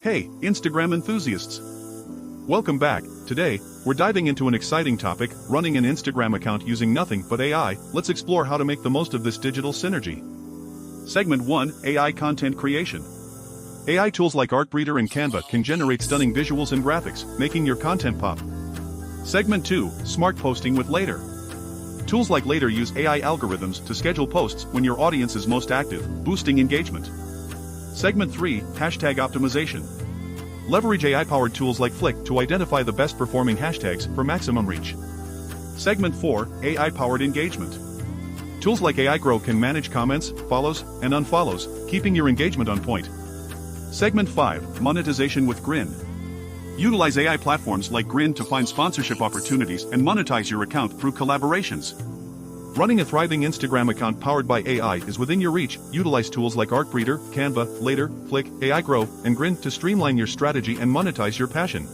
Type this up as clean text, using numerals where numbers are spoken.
Hey, Instagram enthusiasts! Welcome back. Today, we're diving into an exciting topic, running an Instagram account using nothing but AI. Let's explore how to make the most of this digital synergy. Segment 1, AI Content Creation. AI tools like Artbreeder and Canva can generate stunning visuals and graphics, making your content pop. Segment 2, Smart Posting with Later. Tools like Later use AI algorithms to schedule posts when your audience is most active, boosting engagement. Segment 3, Hashtag Optimization. Leverage AI-powered tools like Flick to identify the best-performing hashtags for maximum reach. Segment 4, AI-powered engagement. Tools like AI Grow can manage comments, follows, and unfollows, keeping your engagement on point. Segment 5, Monetization with Grin. Utilize AI platforms like Grin to find sponsorship opportunities and monetize your account through collaborations. Running a thriving Instagram account powered by AI is within your reach. Utilize tools like Artbreeder, Canva, Later, Flick, AI Grow, and Grin to streamline your strategy and monetize your passion.